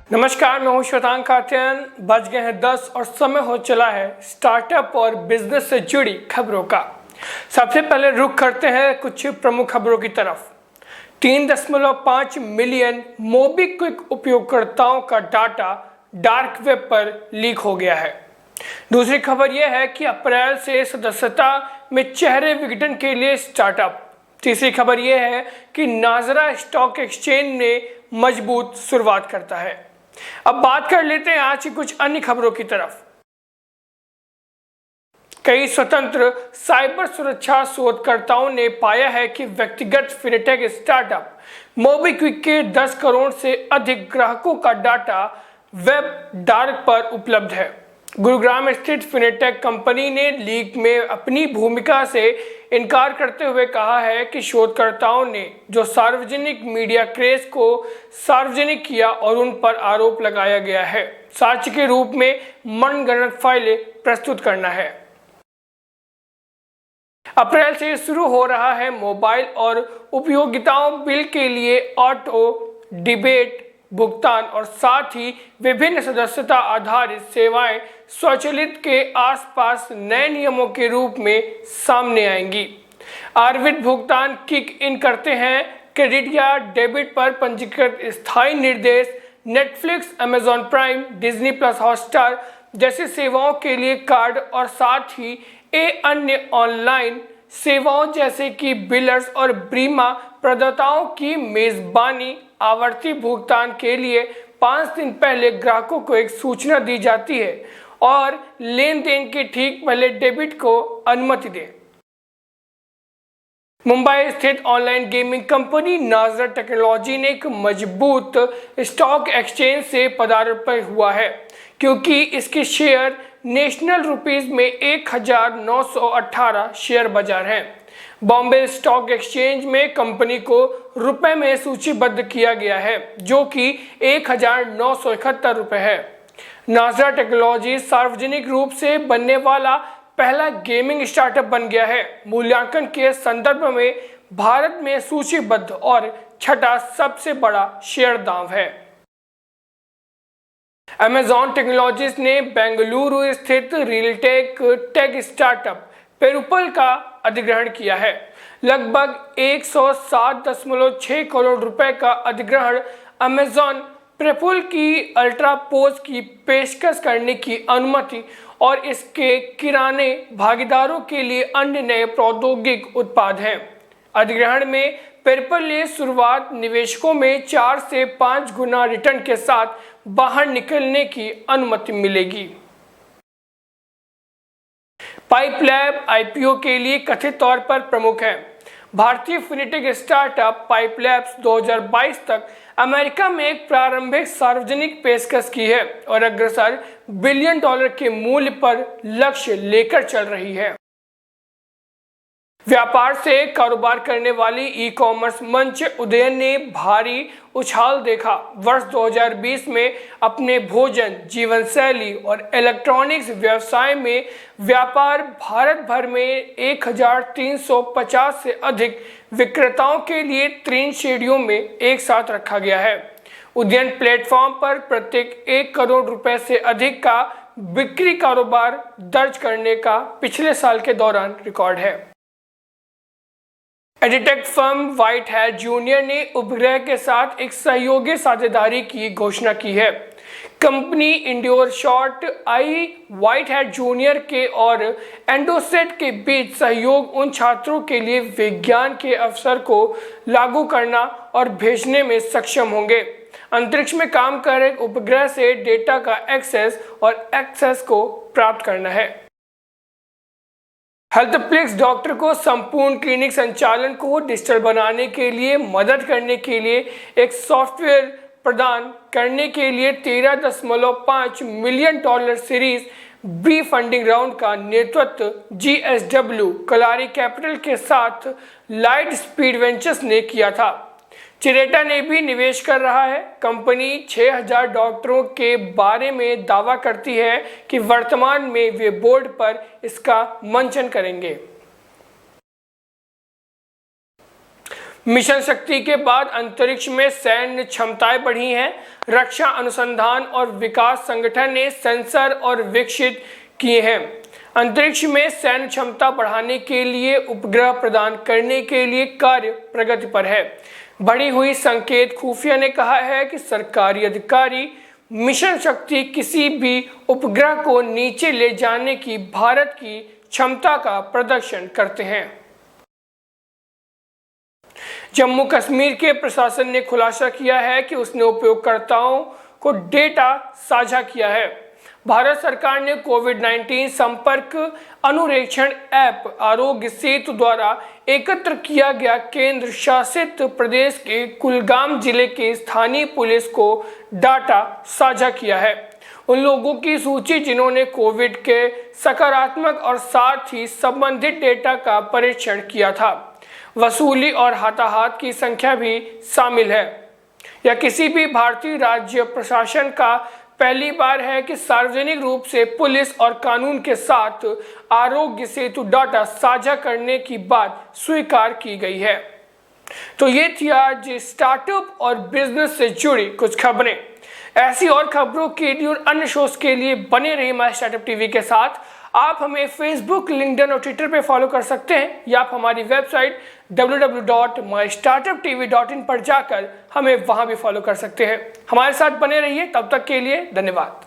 नमस्कार, मैं हूं श्वेतांक कात्यायन। बज गए हैं 10 और समय हो चला है स्टार्टअप और बिजनेस से जुड़ी खबरों का। सबसे पहले रुख करते हैं कुछ प्रमुख खबरों की तरफ। 3.5 मिलियन मोबीक्विक उपयोगकर्ताओं का डाटा डार्क वेब पर लीक हो गया है। दूसरी खबर यह है कि अप्रैल से सदस्यता में चेहरे विघटन के लिए स्टार्टअप। तीसरी खबर यह है कि नाजरा स्टॉक एक्सचेंज ने मजबूत शुरुआत करता है। अब बात कर लेते हैं आज की कुछ अन्य खबरों की तरफ। कई स्वतंत्र साइबर सुरक्षा शोधकर्ताओं ने पाया है कि व्यक्तिगत फिनटेक स्टार्टअप मोबीक्विक के 10 करोड़ से अधिक ग्राहकों का डाटा वेब डार्क पर उपलब्ध है। गुरुग्राम स्थित फिनटेक कंपनी ने लीक में अपनी भूमिका से इनकार करते हुए कहा है कि शोधकर्ताओं ने जो सार्वजनिक मीडिया क्रेज को सार्वजनिक किया और उन पर आरोप लगाया गया है, साक्ष्य के रूप में मनगढ़ंत फाइलें प्रस्तुत करना है। अप्रैल से शुरू हो रहा है मोबाइल और उपयोगिताओं बिल के लिए ऑटो डिबेट भुगतान और साथ ही विभिन्न सदस्यता आधारित सेवाएं स्वचालित के आसपास नए नियमों के रूप में सामने आएंगी। आर्वित भुगतान किक इन करते हैं। क्रेडिट या डेबिट पर पंजीकृत स्थायी निर्देश Netflix, Amazon prime, Disney plus Hotstar जैसी सेवाओं के लिए कार्ड और साथ ही अन्य ऑनलाइन सेवाओं जैसे कि बिलर्स और बीमा प्रदाताओं की मेजबानी आवर्ती भुगतान के लिए 5 दिन पहले ग्राहकों को एक सूचना दी जाती है और लेन देन के ठीक पहले डेबिट को अनुमति दें। मुंबई स्थित ऑनलाइन गेमिंग कंपनी नाजरा टेक्नोलॉजी ने एक मजबूत स्टॉक एक्सचेंज से पदार्पण हुआ है क्योंकि इसके शेयर नेशनल रुपीस में 1918 शेयर बाजार हैं। बॉम्बे स्टॉक एक्सचेंज में कंपनी को रुपए में सूचीबद्ध किया गया है जो कि 1971 रुपए है। नाजरा टेक्नोलॉजी सार्वजनिक रूप से बनने वाला पहला गेमिंग स्टार्टअप बन गया है। मूल्यांकन के संदर्भ में भारत में सूचीबद्ध और छठा सबसे बड़ा शेयर दाव है। अमेजॉन टेक्नोलॉजीज ने बेंगलुरु स्थित रियलटेक टेक स्टार्टअप पेरुपल का अधिग्रहण किया है। लगभग 107.6 करोड़ रुपए का अधिग्रहण अमेजॉन पेरुपल की अल्ट्रा पोज की पेशकश करने की अनुमति और इसके किराने भागीदारों के लिए अन्य नए प्रौद्योगिक उत्पाद हैं। अधिग्रहण में पेरुपल ने शुरुआत निवेशकों में 4 से 5 गुना रिटर्न के साथ बाहर निकलने की अनुमति मिलेगी। पाइपलैब आईपीओ के लिए कथित तौर पर प्रमुख है। भारतीय फिनटेक स्टार्टअप पाइपलैब्स 2022 तक अमेरिका में एक प्रारंभिक सार्वजनिक पेशकश की है और अग्रसर $1 बिलियन के मूल्य पर लक्ष्य लेकर चल रही है। व्यापार से कारोबार करने वाली ई कॉमर्स मंच उदयन ने भारी उछाल देखा। वर्ष 2020 में अपने भोजन, जीवन शैली और इलेक्ट्रॉनिक्स व्यवसाय में व्यापार भारत भर में 1350 से अधिक विक्रेताओं के लिए 3 श्रेणियों में एक साथ रखा गया है। उदयन प्लेटफॉर्म पर प्रत्येक 1 करोड़ रुपए से अधिक का बिक्री कारोबार दर्ज करने का पिछले साल के दौरान रिकॉर्ड है। Edtech firm white hat junior ने उपग्रह के साथ एक सहयोगी साझेदारी की घोषणा की है। Company indoor shot I white hat junior के और एंडोसेट के बीच सहयोग उन छात्रों के लिए विज्ञान के अवसर को लागू करना और भेजने में सक्षम होंगे। अंतरिक्ष में काम कर रहे उपग्रह से डेटा का एक्सेस को प्राप्त करना है। हेल्थप्लेक्स डॉक्टर को संपूर्ण क्लिनिक संचालन को डिजिटल बनाने के लिए मदद करने के लिए एक सॉफ्टवेयर प्रदान करने के लिए $13.5 million series B funding round का नेतृत्व GSW कलारी कैपिटल के साथ लाइट स्पीड वेंचर्स ने किया था। चिरेटा ने भी निवेश कर रहा है। कंपनी 6000 डॉक्टरों के बारे में दावा करती है कि वर्तमान में वे बोर्ड पर इसका मंचन करेंगे। मिशन शक्ति के बाद अंतरिक्ष में सैन्य क्षमताएं बढ़ी हैं। रक्षा अनुसंधान और विकास संगठन ने सेंसर और विकसित किए हैं। अंतरिक्ष में सैन्य क्षमता बढ़ाने के लिए उपग्रह प्रदान करने के लिए कार्य प्रगति पर है। बढ़ी हुई संकेत खुफिया ने कहा है कि सरकारी अधिकारी मिशन शक्ति किसी भी उपग्रह को नीचे ले जाने की भारत की क्षमता का प्रदर्शन करते हैं। जम्मू कश्मीर के प्रशासन ने खुलासा किया है कि उसने उपयोगकर्ताओं को डेटा साझा किया है। भारत सरकार ने कोविड-19 संपर्क अनुरेक्षण ऐप आरोग्य सेतु द्वारा एकत्र किया गया केंद्र शासित प्रदेश के कुलगाम जिले के स्थानीय पुलिस को डाटा साझा किया है। उन लोगों की सूची जिन्होंने कोविड के सकारात्मक और साथ ही संबंधित डेटा का परीक्षण किया था। वसूली और हताहत की संख्या भी शामिल है। यह किसी भी भारतीय राज्य प्रशासन का पहली बार है कि सार्वजनिक रूप से पुलिस और कानून के साथ आरोग्य सेतु डाटा साझा करने की बात स्वीकार की गई है। तो ये थी आज स्टार्टअप और बिजनेस से जुड़ी कुछ खबरें। ऐसी और खबरों के लिए और अन्य शोज के लिए बने रहिए माय स्टार्टअप टीवी के साथ। आप हमें फेसबुक, लिंक्डइन और ट्विटर पे फॉलो कर सकते हैं या आप हमारी वेबसाइट www.mystartuptv.in पर जाकर हमें वहां भी फॉलो कर सकते हैं। हमारे साथ बने रहिए, तब तक के लिए धन्यवाद।